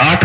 8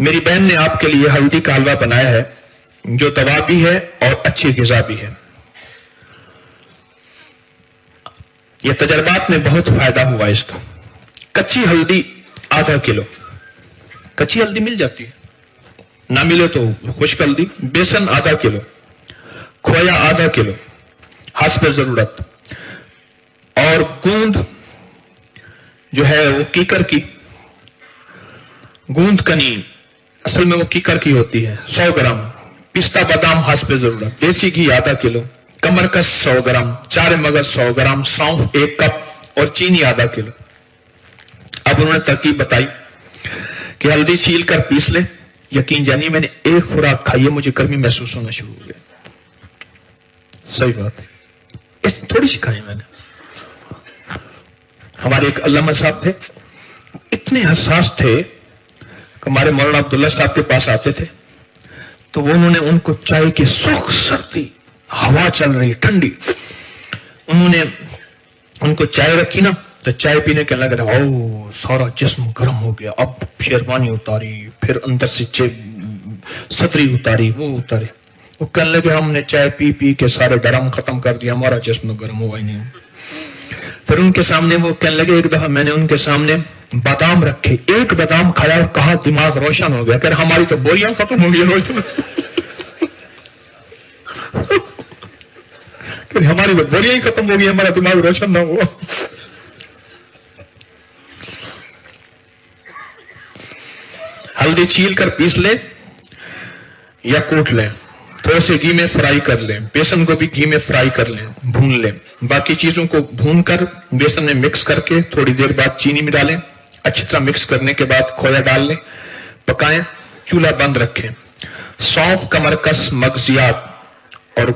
میری بہن نے آپ کے لیے ہلدی کا حلوہ بنایا ہے جو دوا بھی ہے اور اچھی غذا بھی ہے. یہ تجربات میں بہت فائدہ ہوا اس کا. کچی ہلدی آدھا کلو. کچی ہلدی مل جاتی ہے, نہ ملے تو خشک ہلدی. بیسن آدھا کلو. کھویا آدھا کلو حسب ضرورت. اور گوند جو ہے وہ کیکر کی گوند کنی, اصل میں وہ کیکر کی ہوتی ہے, 100 گرام. پستہ بادام حسب ضرورت. دیسی گھی آدھا کلو. کمرکس 100 گرام. چار مغز 100 گرام. سونف 1 کپ اور چینی آدھا کلو. اب انہوں نے ترکیب بتائی کہ ہلدی چھیل کر پیس لیں. یقین جانیے میں نے ایک خوراک کھائی ہے, مجھے گرمی محسوس ہونا شروع ہو گیا. صحیح بات ہے, اس تھوڑی سی کھائی میں نے. ہمارے ایک علامہ صاحب تھے, اتنے حساس تھے کہ ہمارے مولانا عبداللہ صاحب کے پاس آتے تھے تو انہوں نے ان کو چائے کی سخت سردی, ہوا چل رہی ٹھنڈی, انہوں نے ان کو چائے رکھی نا تو چائے پینے کے لگ رہا, او سارا جسم گرم ہو گیا. اب شیروانی اتاری, پھر اندر سے صدری اتاری, وہ اتارے. وہ کہنے لگے ہم نے چائے پی پی کے سارے ڈرم ختم کر دیا, ہمارا جسم گرم ہوا ہی نہیں. پھر ان کے سامنے وہ کہنے لگے, ایک دفعہ میں نے ان کے سامنے بادام رکھے, ایک بادام کھایا اور کہا دماغ روشن ہو گیا. کہ ہماری تو بوریاں ختم ہو گئی, ہماری تو بوریاں ہی ختم ہو گئی, ہمارا دماغ روشن نہ ہوا. ہلدی چھیل کر پیس لیں یا کوٹ لیں. تھوڑے سے گھی میں فرائی کر لیں. بیسن کو بھی گھی میں فرائی کر لیں, بھون لیں. باقی چیزوں کو بھون کر بیسن میں مکس کر کے تھوڑی دیر بعد چینی میں ڈالیں. اچھی طرح مکس کرنے کے بعد کھویا ڈال لیں, پکائیں, چولہا بند رکھیں. سونف, کمرکس, مغزیات اور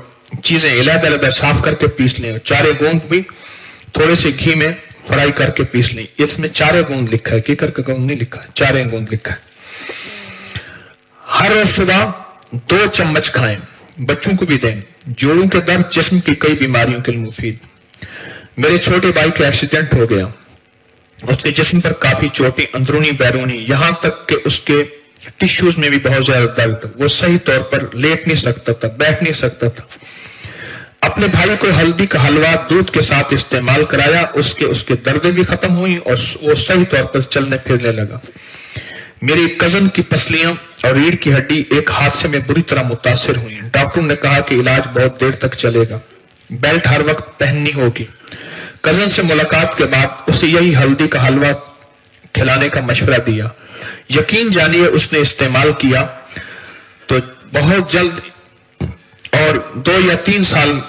چیزیں علیحدہ علیحدہ صاف کر کے پیس لیں. چارے گوند بھی تھوڑے سے گھی میں فرائی کر کے پیس لیں. اس میں چارے گوند لکھا ہے, کیکر کا گوند نہیں لکھا ہے, چارے گوند لکھا ہے. ہر روز صبح 2 چمچ کھائیں, بچوں کو بھی دیں. جوڑوں کے درد, جسم کی کئی بیماریوں کے لیے مفید. میرے چھوٹے بھائی کا ایکسیڈنٹ ہو گیا, اس کے جسم پر کافی چوٹیں, اندرونی بیرونی, یہاں تک کہ اس کے ٹشوز میں بھی بہت زیادہ درد. وہ صحیح طور پر لیٹ نہیں سکتا تھا, بیٹھ نہیں سکتا تھا. اپنے بھائی کو ہلدی کا حلوہ دودھ کے ساتھ استعمال کرایا, اس کے دردیں بھی ختم ہوئی اور وہ صحیح طور پر چلنے پھرنے لگا. میری کزن کی پسلیاں اور ریڑھ کی ہڈی ایک حادثے میں بری طرح متاثر ہوئی. ڈاکٹر نے کہا کہ علاج بہت دیر تک چلے گا, بیلٹ ہر وقت پہننی ہوگی. کزن سے ملاقات کے بعد اسے یہی ہلدی کا حلوہ کھلانے کا مشورہ دیا. یقین جانیے اس نے استعمال کیا تو بہت جلد, اور 2 یا 3 سال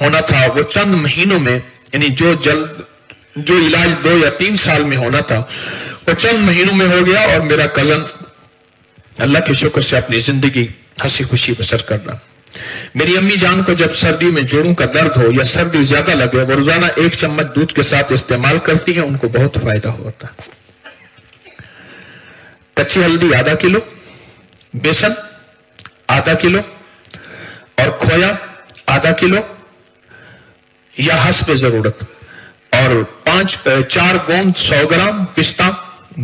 ہونا تھا وہ چند مہینوں میں, یعنی جو علاج 2 یا 3 سال میں ہونا تھا وہ چند مہینوں میں ہو گیا. اور میرا کزن اللہ کے شکر سے اپنی زندگی ہنسی خوشی بسر کر رہا. میری امی جان کو جب سردی میں جوڑوں کا درد ہو یا سردی زیادہ لگے, وہ روزانہ 1 چمچ دودھ کے ساتھ استعمال کرتی ہیں, ان کو بہت فائدہ ہوتا ہے. کچی ہلدی آدھا کلو, بیسن آدھا کلو اور کھویا آدھا کلو یا حسب ضرورت, اور 4 گوند 100 گرام, پستہ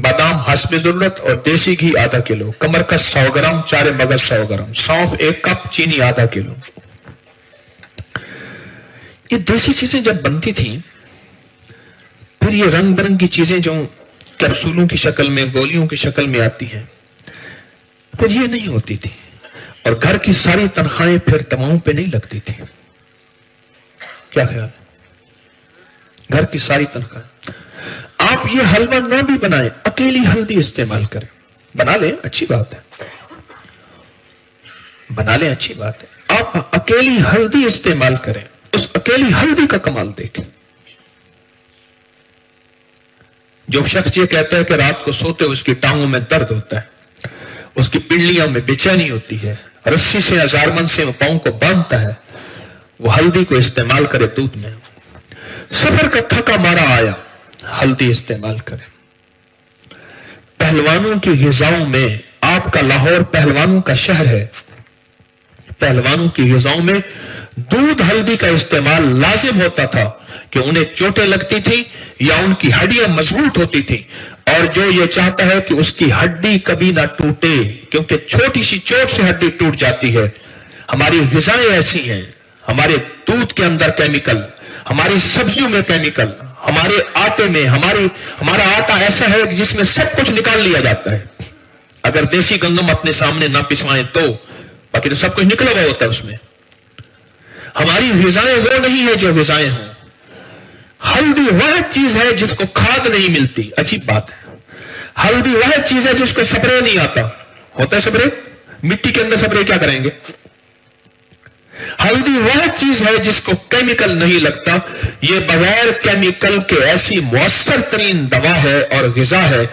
بادام حسب ضرورت, اور دیسی گھی آدھا کلو. کمرکس 100 گرام. چارے مغز 100 گرام. سونف 1 کپ. چینی آدھا کلو. یہ دیسی چیزیں جب بنتی تھیں, پھر یہ رنگ برنگی چیزیں جو کیپسولوں کی شکل میں, گولیوں کی شکل میں آتی ہیں, پھر یہ نہیں ہوتی تھی. اور گھر کی ساری تنخواہیں پھر دواؤں پہ نہیں لگتی تھی. کیا خیال ہے؟ گھر کی ساری تنخواہیں. آپ یہ حلوہ نہ بھی بنائیں, اکیلی ہلدی استعمال کریں. بنا لیں, اچھی بات ہے, بنا لیں, اچھی بات ہے. آپ اکیلی ہلدی استعمال کریں, اس اکیلی ہلدی کا کمال دیکھیں. جو شخص یہ کہتا ہے کہ رات کو سوتے اس کی ٹانگوں میں درد ہوتا ہے, اس کی پنڈلیوں میں بے چینی ہوتی ہے, رسی سے ہزارمن سے پاؤں کو باندھتا ہے, وہ ہلدی کو استعمال کرے دودھ میں. سفر کا تھکا مارا آیا, ہلدی استعمال کریں. پہلوانوں کی غذاؤں میں, آپ کا لاہور پہلوانوں کا شہر ہے, پہلوانوں کی غذاؤں میں دودھ ہلدی کا استعمال لازم ہوتا تھا کہ انہیں چوٹیں لگتی تھی یا ان کی ہڈیاں مضبوط ہوتی تھی. اور جو یہ چاہتا ہے کہ اس کی ہڈی کبھی نہ ٹوٹے، کیونکہ چھوٹی سی چوٹ سے ہڈی ٹوٹ جاتی ہے۔ ہماری غذائیں ایسی ہیں، ہمارے دودھ کے اندر کیمیکل، ہماری سبزیوں میں کیمیکل، ہمارے آٹے میں ہمارا آٹا ایسا ہے کہ جس میں سب کچھ نکال لیا جاتا ہے۔ اگر دیسی گندم اپنے سامنے نہ پسوائیں تو باقی تو سب کچھ نکلا ہوا ہوتا ہے اس میں۔ ہماری غذائیں وہ نہیں ہے جو غذائیں ہوں۔ ہلدی وہ چیز ہے جس کو کھاد نہیں ملتی، عجیب بات ہے۔ ہلدی وہ چیز ہے جس کو سپرے نہیں آتا، ہوتا ہے سپرے؟ مٹی کے اندر سپرے کیا کریں گے؟ ہلدی وہ چیز ہے جس کو کیمیکل نہیں لگتا۔ یہ بغیر کیمیکل کے ایسی مؤثر ترین دوا ہے اور غذا ہے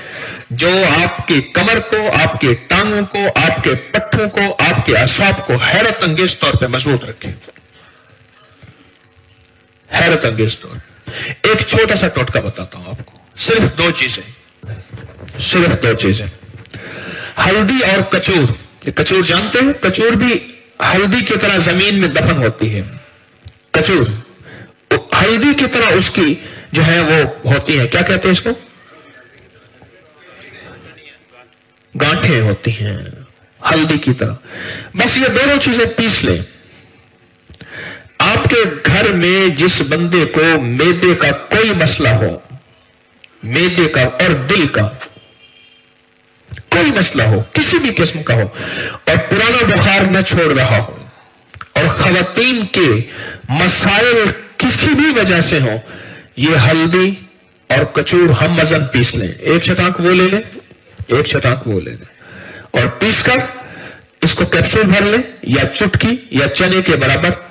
جو آپ کی کمر کو، آپ کے ٹانگوں کو، آپ کے پٹھوں کو، آپ کے اعصاب کو حیرت انگیز طور پہ مضبوط رکھے، حیرت انگیز طور پہ۔ ایک چھوٹا سا ٹوٹکا بتاتا ہوں آپ کو، صرف دو چیزیں، ہلدی اور کچور۔ کچور جانتے ہیں؟ کچور بھی ہلدی کی طرح زمین میں دفن ہوتی ہے۔ کچور ہلدی کی طرح اس کی جو ہے وہ ہوتی ہے، کیا کہتے ہیں اس کو؟ گانٹھیں ہوتی ہیں ہلدی کی طرح۔ بس یہ دونوں چیزیں پیس لیں۔ آپ کے گھر میں جس بندے کو معدے کا کوئی مسئلہ ہو، معدے کا اور دل کا کوئی مسئلہ ہو، کسی بھی قسم کا ہو، اور پرانا بخار نہ چھوڑ رہا ہو، اور خواتین کے مسائل کسی بھی وجہ سے ہوں، یہ ہلدی اور کچور ہم مزن پیس لیں۔ ایک چٹانک وہ لے لیں، ایک چٹانک وہ لے لیں، اور پیس کر اس کو کیپسول بھر لیں، یا چٹکی یا چنے کے برابر،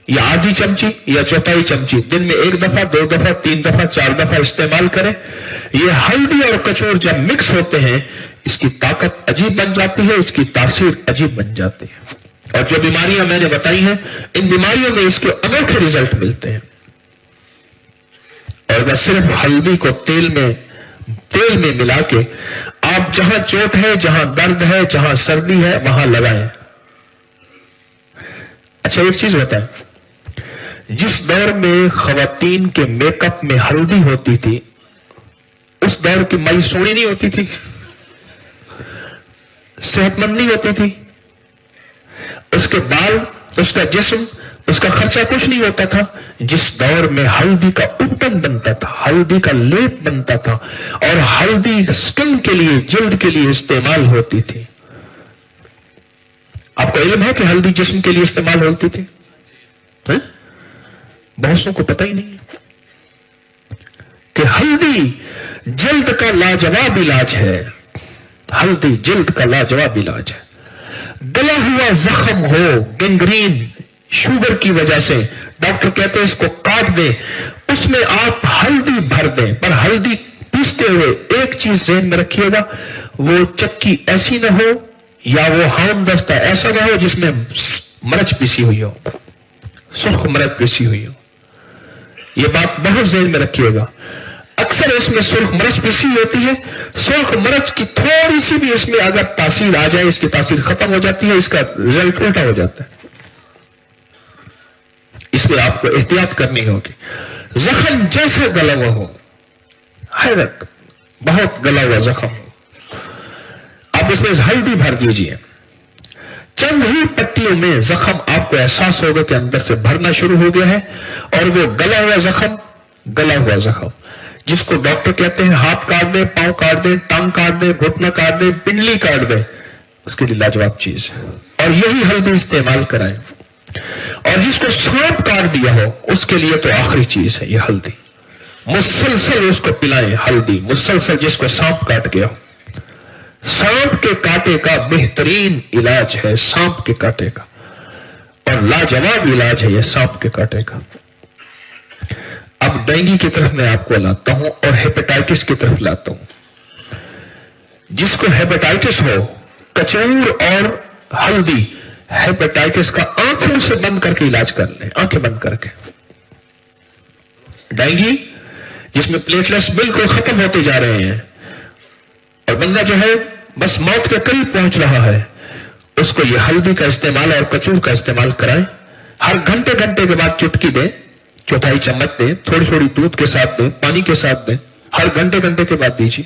یا آدھی چمچی یا چوتھائی چمچی، دن میں 1 دفعہ 2 دفعہ 3 دفعہ 4 دفعہ استعمال کریں۔ یہ ہلدی اور کچور جب مکس ہوتے ہیں، اس کی طاقت عجیب بن جاتی ہے، اس کی تاثیر عجیب بن جاتی ہے، اور جو بیماریاں میں نے بتائی ہیں، ان بیماریوں میں اس کے انوکھے رزلٹ ملتے ہیں۔ اور بس صرف ہلدی کو تیل میں ملا کے آپ جہاں چوٹ ہے، جہاں درد ہے، جہاں سردی ہے، وہاں لگائیں۔ اچھا ایک چیز بتائیں، جس دور میں خواتین کے میک اپ میں ہلدی ہوتی تھی، اس دور کی مائی سونی نہیں ہوتی تھی، صحت مند نہیں ہوتی تھی، اس کے بال، اس کا جسم، اس کا خرچہ کچھ نہیں ہوتا تھا۔ جس دور میں ہلدی کا اپٹن بنتا تھا، ہلدی کا لیپ بنتا تھا، اور ہلدی سکن کے لیے، جلد کے لیے استعمال ہوتی تھی۔ آپ کو علم ہے کہ ہلدی جسم کے لیے استعمال ہوتی تھی؟ بہت کو پتہ ہی نہیں ہے کہ ہلدی جلد کا لاجواب علاج ہے۔ ہلدی جلد کا لاجواب علاج ہے۔ گلا ہوا زخم ہو، گنگرین، شوگر کی وجہ سے، ڈاکٹر کہتے ہیں اس کو کاٹ دیں، اس میں آپ ہلدی بھر دیں، پر ہلدی پیستے ہوئے ایک چیز ذہن میں رکھیے گا، وہ چکی ایسی نہ ہو یا وہ ہاؤن دستہ ایسا نہ ہو جس میں مرچ پیسی ہوئی ہو، سرخ مرچ پیسی ہوئی ہو۔ یہ بات بہت ذہن میں رکھیے گا۔ اکثر اس میں سرخ مرچ پیسی ہوتی ہے، سرخ مرچ کی تھوڑی سی بھی اس میں اگر تاثیر آ جائے، اس کی تاثیر ختم ہو جاتی ہے، اس کا رزلٹ الٹا ہو جاتا ہے۔ اس لیے آپ کو احتیاط کرنی ہوگی۔ زخم جیسے گلا ہوا ہو، حیرت، بہت گلا ہوا زخم ہو، آپ اس میں ہلدی بھر دیجیے۔ چند ہی پٹیوں میں زخم آپ کو احساس ہوگا کہ اندر سے بھرنا شروع ہو گیا ہے، اور وہ گلا ہوا زخم جس کو ڈاکٹر کہتے ہیں ہاتھ کاٹ دیں، پاؤں کاٹ دیں، ٹانگ کاٹ دیں، گھٹنا کاٹ دیں، پنڈلی کاٹ دیں، اس کے لیے لاجواب چیز ہے، اور یہی ہلدی استعمال کرائیں۔ اور جس کو سانپ کاٹ دیا ہو، اس کے لیے تو آخری چیز ہے یہ ہلدی، مسلسل اس کو پلائیں ہلدی، مسلسل جس کو سانپ کاٹ گیا ہو۔ سانپ کے کاٹے کا بہترین علاج ہے سانپ کے کاٹے کا، اور لاجواب علاج ہے یہ سانپ کے کاٹے کا۔ اب ڈینگی کی طرف میں آپ کو لاتا ہوں، اور ہیپیٹائٹس کی طرف لاتا ہوں۔ جس کو ہیپیٹائٹس ہو، کچور اور ہلدی ہیپیٹائٹس کا آنکھوں سے بند کر کے علاج کر لیں، آنکھیں بند کر کے۔ ڈینگی جس میں پلیٹلیٹس بالکل ختم ہوتے جا رہے ہیں، اور بندہ جو ہے بس موت کے قریب پہنچ رہا ہے، اس کو یہ ہلدی کا استعمال اور کچور کا استعمال کرائیں۔ ہر گھنٹے کے بعد چٹکی دیں، چوتھائی چمچ دیں، تھوڑی تھوڑی دودھ کے ساتھ دیں، پانی کے ساتھ دیں، ہر گھنٹے کے بعد دیجیے۔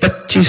25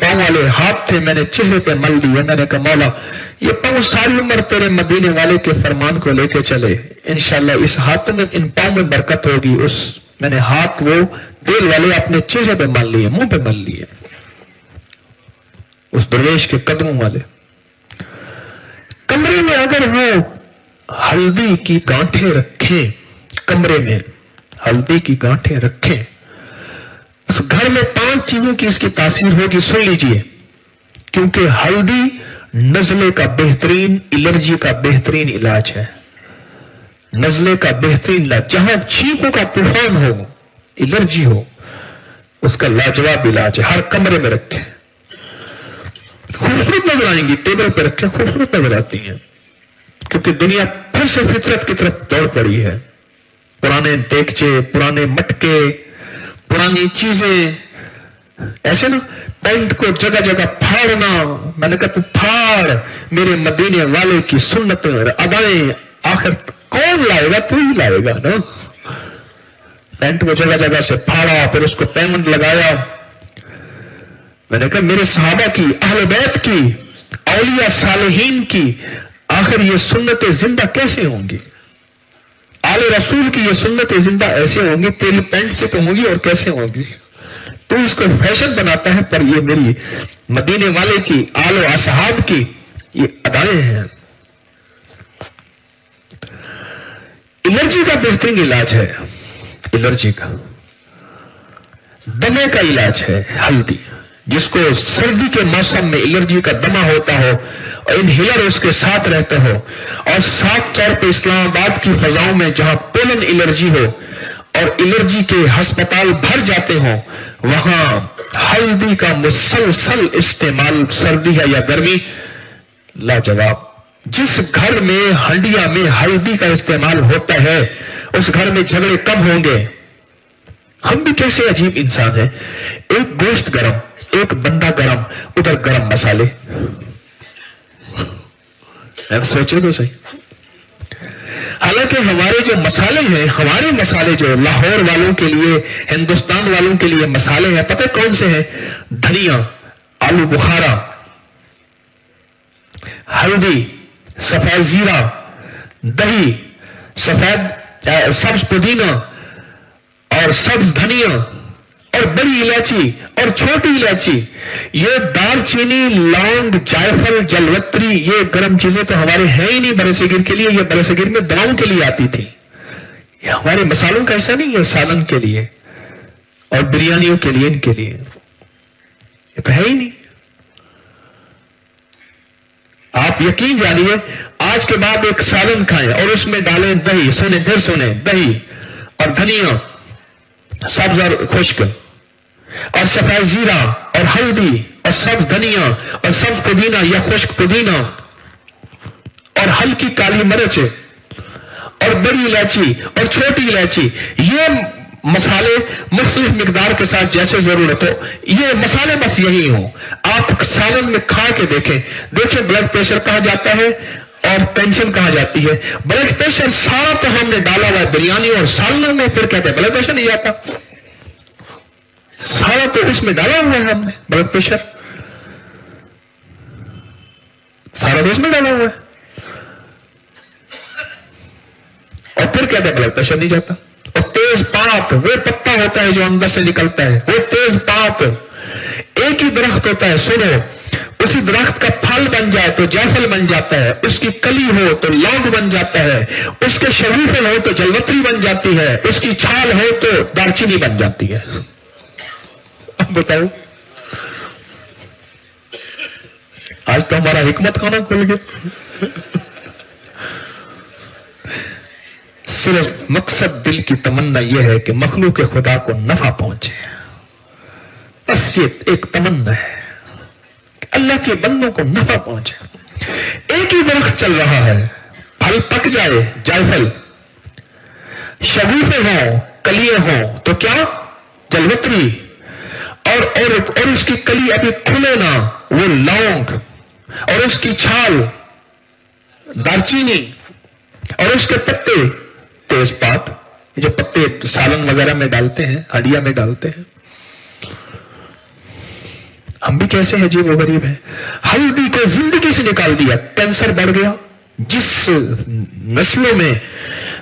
پاؤں والے ہاتھ تھے میں نے چہرے پہ مل دیے. میں نے کہا مولا یہ پاؤں ساری عمر تیرے مدینے والے کے فرمان کو لے کے چلے, انشاءاللہ اس ہاتھ میں ان پاؤں میں برکت ہوگی. میں نے ہاتھ وہ تیل والے اپنے چہرے پہ مل لیے, منہ پہ مل لیے, اس درویش کے قدموں والے. کمرے میں اگر وہ ہلدی کی گانٹھیں رکھیں, کمرے میں ہلدی کی گانٹھیں رکھیں, اس گھر میں 5 چیزوں کی اس کی تاثیر ہوگی. سن لیجئے, کیونکہ ہلدی نزلے کا بہترین, الرجی کا بہترین علاج ہے. نزلے کا بہترین علاج, جہاں چھینکوں کا طوفان ہو, الرجی ہو, اس کا لاجواب علاج ہے. ہر کمرے میں رکھیں, خوبصورت نظر آئیں گی. ٹیبل پہ رکھیں, خوبصورت نظر آتی ہیں, کیونکہ دنیا پھر سے فطرت کی طرف دوڑ پڑی ہے. پرانے دیگچے, پرانے مٹکے, پرانی چیزیں, ایسے نا پینٹ کو جگہ جگہ پھاڑنا. میں نے کہا تو پھاڑ, میرے مدینے والے کی سنت ادائیں آخر کون لائے گا؟ تو ہی لائے گا نا. پینٹ کو جگہ جگہ سے پھاڑا, پھر اس کو پیمنٹ لگایا. میں نے کہا میرے صحابہ کی, اہل بیت کی, اولیاء صالحین کی آخر یہ سنتیں زندہ کیسے ہوں گی؟ آل رسول کی یہ سنتیں زندہ ایسے ہوں گی, تیری پینٹ سے تو ہوں گی اور کیسے ہوں گی؟ تو اس کو فیشن بناتا ہے, پر یہ میری مدینے والے کی, آل و اصحاب کی یہ ادائیں ہیں. الرجی کا بہترین علاج ہے, الرجی کا دمے کا علاج ہے ہلدی. جس کو سردی کے موسم میں الرجی کا دمہ ہوتا ہو اور انہیلر اس کے ساتھ رہتے ہو, اور ساتھ طور پہ اسلام آباد کی فضاؤں میں جہاں پولن الرجی ہو اور الرجی کے ہسپتال بھر جاتے ہوں, وہاں ہلدی کا مسلسل استعمال, سردی ہے یا گرمی, لاجواب. جس گھر میں ہنڈیا میں ہلدی کا استعمال ہوتا ہے اس گھر میں جھگڑے کم ہوں گے. ہم بھی کیسے عجیب انسان ہیں, ایک گوشت گرم, ایک بندہ گرم, ادھر گرم مسالے. سوچے تو صحیح. حالانکہ ہمارے جو مسالے ہیں, ہمارے مسالے جو لاہور والوں کے لیے, ہندوستان والوں کے لیے مسالے ہیں, پتہ کون سے ہیں؟ دھنیا, آلو بخارا, ہلدی, سفید زیرہ, دہی, سفید سبز پودینہ اور سبز دھنیا اور بڑی الائچی اور چھوٹی الائچی. یہ دار چینی, لونگ, جائفل, جلوتری, یہ گرم چیزیں تو ہمارے ہیں ہی نہیں برصغیر کے لیے. یہ برصغیر میں دواؤں کے لیے آتی تھی. یہ ہمارے مسالوں کا ایسا نہیں ہے, سالن کے لیے اور بریانیوں کے لیے, ان کے لیے یہ تو ہے ہی نہیں. آپ یقین جانیے, آج کے بعد ایک سالن کھائیں اور اس میں ڈالیں دہی, سنیں پھر سنیں, دہی اور دھنیا, سبز اور خشک, اور سفید زیرہ اور ہلدی اور سبز دھنیا اور سبز پودینہ یا خشک پودینہ اور ہلکی کالی مرچ اور بڑی الائچی اور چھوٹی الائچی. یہ مسالے مختلف مقدار کے ساتھ جیسے ضرورت ہو, یہ مسالے بس یہی ہوں. آپ سالن میں کھا کے دیکھیں بلڈ پریشر کہاں جاتا ہے اور ٹینشن کہاں جاتی ہے. بلڈ پریشر سارا تو ہم نے ڈالا ہوا ہے بریانی اور سالنوں میں, پھر کہتے ہیں بلڈ پریشر نہیں جاتا. سارا تو اس میں ڈالا ہوا ہے ہم نے, بلڈ پریشر سارا تو اس میں ڈالا ہوا ہے, اور پھر کہتے ہیں بلڈ پریشر نہیں جاتا. اور تیز پات, وہ پتا ہوتا ہے جو اندر سے نکلتا ہے, وہ تیز پات. ایک ہی درخت ہوتا ہے, سنو, اسی درخت کا پھل بن جائے تو جیفل بن جاتا ہے, اس کی کلی ہو تو لونگ بن جاتا ہے, اس کے شریفے ہو تو جلوتری بن جاتی ہے, اس کی چھال ہو تو دارچینی بن جاتی ہے. اب بتاؤ, آج تو ہمارا حکمت خانہ کھل گیا. صرف مقصد دل کی تمنا یہ ہے کہ مخلوق خدا کو نفع پہنچے, بس یہ ایک تمنا ہے کہ اللہ کے بندوں کو نفع پہنچے. ایک ہی درخت چل رہا ہے, پھل پک جائے, جائفل, شگوفے ہوں, کلیے ہوں تو کیا, جلوتری, اور اس کی کلی ابھی کھلے نہ, وہ لونگ, اور اس کی چھال دارچینی, اور اس کے پتے تیز پات, جو پتے سالن وغیرہ میں ڈالتے ہیں, ہڈیا میں ڈالتے ہیں. ہم بھی کیسے عجیب و غریب ہیں. ہلدی کو زندگی سے نکال دیا, کینسر بڑھ گیا. جس نسلوں میں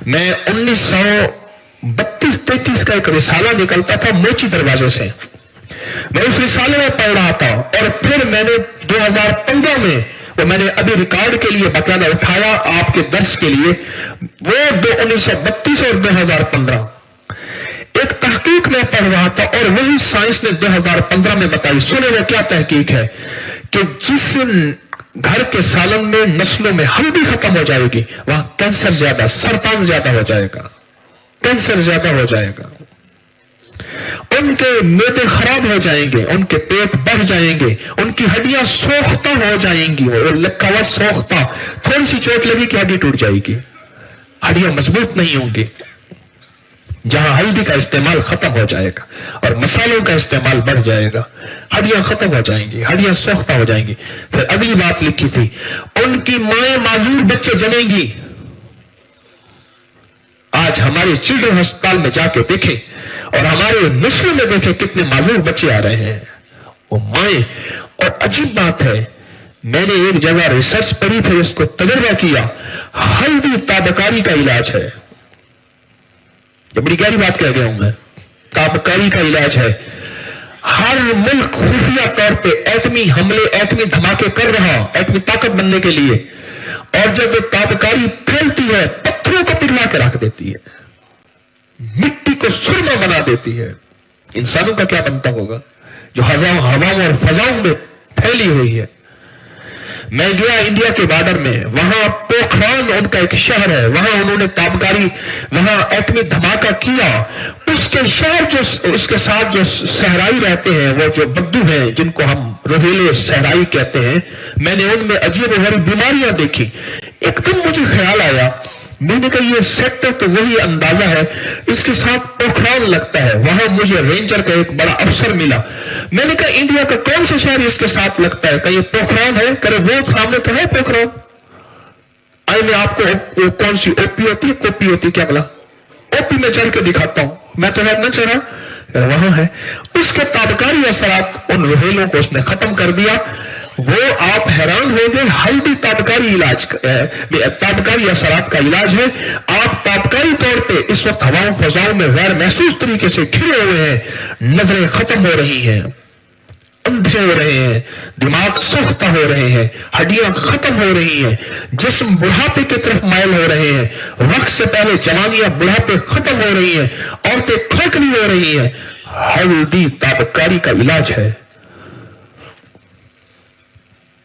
1932-33 کا ایک رسالہ نکلتا تھا موچی دروازے سے, میں اس رسالے میں پڑھ رہا تھا, اور پھر میں نے 2015 میں وہ میں نے ابھی ریکارڈ کے لیے باقاعدہ اٹھایا آپ کے درس کے لیے, وہ 1932 اور 2015 ایک تحقیق میں پڑھ رہا تھا, اور وہی سائنس نے 2015 میں بتائی. سنیں وہ کیا تحقیق ہے کہ جس گھر کے سالن میں نسلوں میں ہلدی ختم ہو جائے گی, وہاں کینسر زیادہ, سرطان زیادہ ہو جائے گا, کینسر زیادہ ہو جائے گا. ان کے معدے خراب ہو جائیں گے, ان کے پیٹ بڑھ جائیں گے, ان کی ہڈیاں سوختہ ہو جائیں گی. وہ لکھا ہوا سوختہ, تھوڑی سی چوٹ لگی کہ ہڈی ٹوٹ جائے گی, ہڈیاں مضبوط نہیں ہوں گی. جہاں ہلدی کا استعمال ختم ہو جائے گا اور مسالوں کا استعمال بڑھ جائے گا, ہڈیاں ختم ہو جائیں گی, ہڈیاں سوختہ ہو جائیں گی. پھر اگلی بات لکھی تھی, ان کی مائیں معذور بچے جنیں گی. آج ہمارے چلڈرن ہسپتال میں جا کے دیکھیں اور ہمارے نسلوں میں دیکھیں کتنے معذور بچے آ رہے ہیں, وہ مائیں. اور عجیب بات ہے, میں نے ایک جگہ ریسرچ پڑھی, پھر اس کو تجربہ کیا, ہلدی تابکاری کا علاج ہے. بڑی گہری بات کہہ گیا ہوں میں, تابکاری کا علاج ہے. ہر ملک خفیہ طور پہ ایٹمی حملے, ایٹمی دھماکے کر رہا ایٹمی طاقت بننے کے لیے, اور جب وہ تابکاری پھیلتی ہے پتھروں کو پگھلا کے رکھ دیتی ہے, مٹی کو سرما بنا دیتی ہے. انسانوں کا کیا بنتا ہوگا جو ہواؤں اور فضاؤں میں پھیلی ہوئی ہے. میں گیا انڈیا کے بارڈر میں, وہاں پوکھران ان کا ایک شہر ہے, وہاں انہوں نے تابکاری, وہاں ایٹمی دھماکہ کیا. اس کے شہر جو اس کے ساتھ جو صحرائی رہتے ہیں, وہ جو بدو ہیں جن کو ہم روہیلے صحرائی کہتے ہیں, میں نے ان میں عجیب و غریب بیماریاں دیکھی. ایک دم مجھے خیال آیا, میں نے کہا یہ سیکٹر تو وہی اندازہ ہے, اس کے ساتھ پوکھران لگتا ہے. وہاں مجھے رینجر کا ایک بڑا افسر ملا, میں نے کہا انڈیا کا کون سا شہر اس کے ساتھ لگتا ہے, کہ یہ پوکھران ہے؟ کرے وہ سامنے تو ہے پوکھران. آئے میں آپ کو وہ کون سی اوپی ہوتی ہے, کوپی ہوتی ہے, کیا بلا, اوپی میں چل کے دکھاتا ہوں, میں تو نہ چڑھا, وہاں ہے. اس کے تابکاری اثرات ان روہیلوں کو اس نے ختم کر دیا. وہ آپ حیران ہو گئے, ہلدی تابکاری علاج, تابکاری اثرات کا علاج ہے. آپ تابکاری طور پہ اس وقت ہواؤں فضاؤں میں غیر محسوس طریقے سے کھلے ہوئے ہیں, نظریں ختم ہو رہی ہیں, اندھے ہو رہے ہیں, دماغ سوختہ ہو رہے ہیں, ہڈیاں ختم ہو رہی ہیں, جسم بڑھاپے کی طرف مائل ہو رہے ہیں, وقت سے پہلے جوانیاں بڑھاپے ختم ہو رہی ہیں, عورتیں کھوکھلی ہو رہی ہیں. ہلدی تابکاری کا علاج ہے.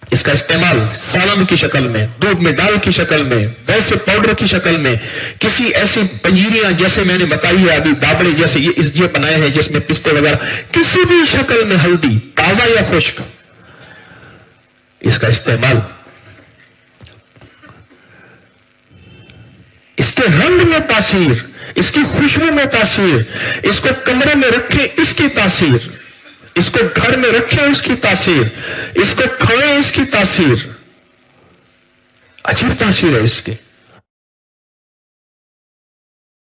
اس کا استعمال سالن کی شکل میں, دودھ میں ڈال کی شکل میں, ویسے پاؤڈر کی شکل میں, کسی ایسی پنجیریاں جیسے میں نے بتائی ہے ابھی, دابڑے جیسے یہ بنائے ہیں جس میں پستے وغیرہ, کسی بھی شکل میں ہلدی, تازہ یا خشک, اس کا استعمال. اس کے رنگ میں تاثیر, اس کی خوشبو میں تاثیر, اس کو کمرے میں رکھیں اس کی تاثیر, اس کو گھر میں رکھیں اس کی تاثیر, اس کو کھائیں اس کی تاثیر, عجیب تاثیر ہے اس کی.